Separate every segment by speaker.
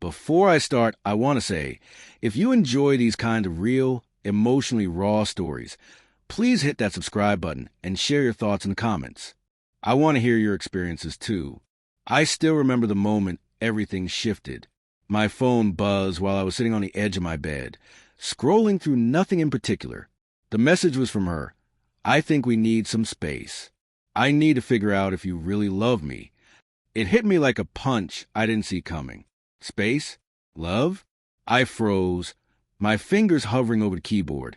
Speaker 1: Before I start, I want to say, if you enjoy these kind of real, emotionally raw stories, please hit that subscribe button and share your thoughts in the comments. I want to hear your experiences too. I still remember the moment everything shifted. My phone buzzed while I was sitting on the edge of my bed, scrolling through nothing in particular. The message was from her. I think we need some space. I need to figure out if you really love me. It hit me like a punch I didn't see coming. Space? Love? I froze, my fingers hovering over the keyboard,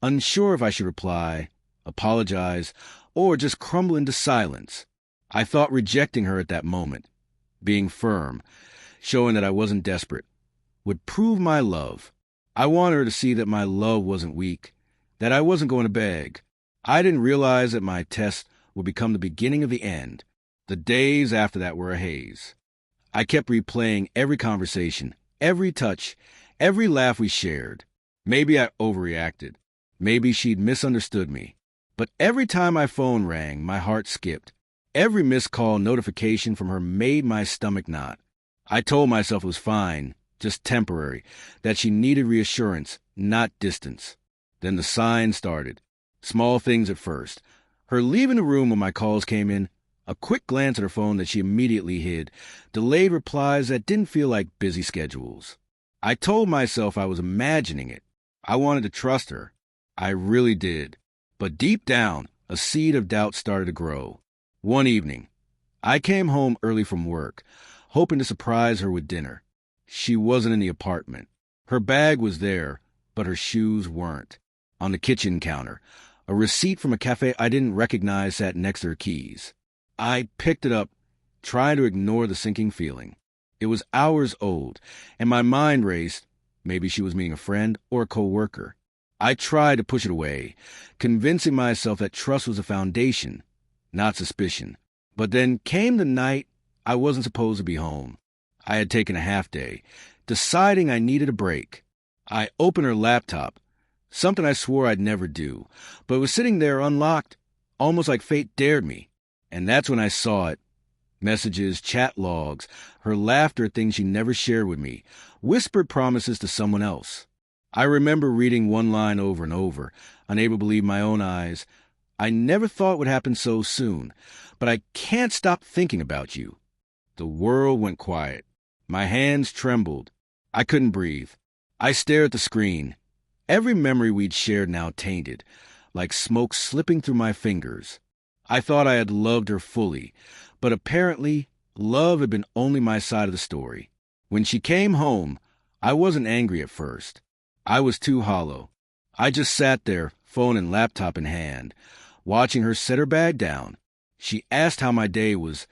Speaker 1: unsure if I should reply, apologize, or just crumble into silence. I thought rejecting her at that moment, being firm, showing that I wasn't desperate, would prove my love. I wanted her to see that my love wasn't weak, that I wasn't going to beg. I didn't realize that my test would become the beginning of the end. The days after that were a haze. I kept replaying every conversation, every touch, every laugh we shared. Maybe I overreacted. Maybe she'd misunderstood me. But every time my phone rang, my heart skipped. Every missed call notification from her made my stomach knot. I told myself it was fine, just temporary, that she needed reassurance, not distance. Then the signs started. Small things at first. Her leaving the room when my calls came in, a quick glance at her phone that she immediately hid, delayed replies that didn't feel like busy schedules. I told myself I was imagining it. I wanted to trust her. I really did. But deep down, a seed of doubt started to grow. One evening, I came home early from work, hoping to surprise her with dinner. She wasn't in the apartment. Her bag was there, but her shoes weren't. On the kitchen counter, a receipt from a cafe I didn't recognize sat next to her keys. I picked it up, trying to ignore the sinking feeling. It was hours old, and my mind raced. Maybe she was meeting a friend or a co-worker. I tried to push it away, convincing myself that trust was a foundation, not suspicion. But then came the night I wasn't supposed to be home. I had taken a half day, deciding I needed a break. I opened her laptop, something I swore I'd never do, but it was sitting there unlocked, almost like fate dared me. And that's when I saw it. Messages, chat logs, her laughter at things she never shared with me, whispered promises to someone else. I remember reading one line over and over, unable to believe my own eyes. I never thought it would happen so soon, but I can't stop thinking about you. The world went quiet. My hands trembled. I couldn't breathe. I stared at the screen. Every memory we'd shared now tainted, like smoke slipping through my fingers. I thought I had loved her fully, but apparently love had been only my side of the story. When she came home, I wasn't angry at first. I was too hollow. I just sat there, phone and laptop in hand, watching her set her bag down. She asked how my day was,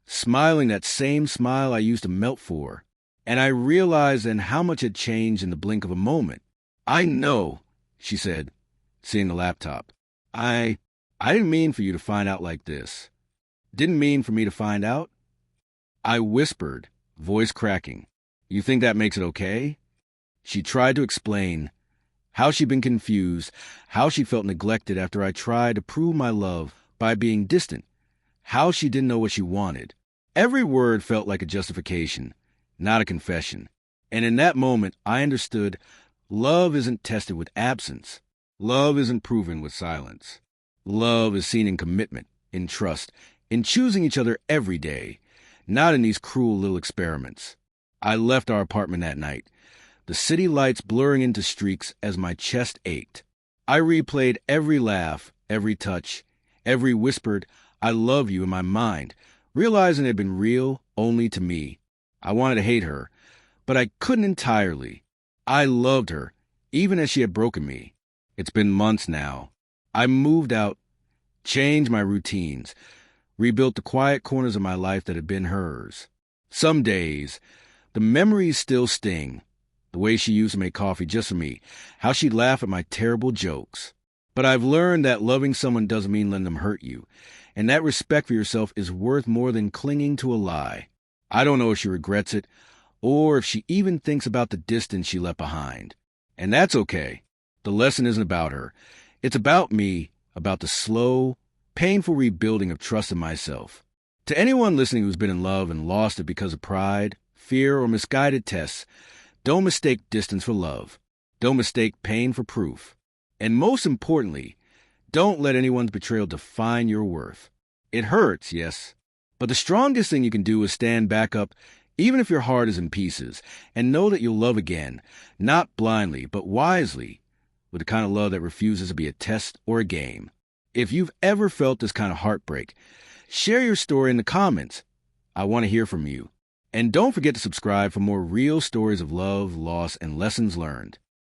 Speaker 1: smiling that same smile I used to melt for, and I realized then how much had changed in the blink of a moment. "I know," she said, seeing the laptop. I didn't mean for you to find out like this. Didn't mean for me to find out. I whispered, voice cracking. You think that makes it okay? She tried to explain how she'd been confused, how she felt neglected after I tried to prove my love by being distant, how she didn't know what she wanted. Every word felt like a justification, not a confession. And in that moment, I understood love isn't tested with absence. Love isn't proven with silence. Love is seen in commitment, in trust, in choosing each other every day, not in these cruel little experiments. I left our apartment that night, the city lights blurring into streaks as my chest ached. I replayed every laugh, every touch, every whispered, "I love you" in my mind, realizing it had been real only to me. I wanted to hate her, but I couldn't entirely. I loved her, even as she had broken me. It's been months now. I moved out, changed my routines, rebuilt the quiet corners of my life that had been hers. Some days, the memories still sting. The way she used to make coffee just for me, how she'd laugh at my terrible jokes. But I've learned that loving someone doesn't mean letting them hurt you, and that respect for yourself is worth more than clinging to a lie. I don't know if she regrets it, or if she even thinks about the distance she left behind. And that's okay. The lesson isn't about her. It's about me, about the slow, painful rebuilding of trust in myself. To anyone listening who's been in love and lost it because of pride, fear, or misguided tests, don't mistake distance for love. Don't mistake pain for proof. And most importantly, don't let anyone's betrayal define your worth. It hurts, yes, but the strongest thing you can do is stand back up, even if your heart is in pieces, and know that you'll love again, not blindly, but wisely, with the kind of love that refuses to be a test or a game. If you've ever felt this kind of heartbreak, share your story in the comments. I want to hear from you. And don't forget to subscribe for more real stories of love, loss, and lessons learned.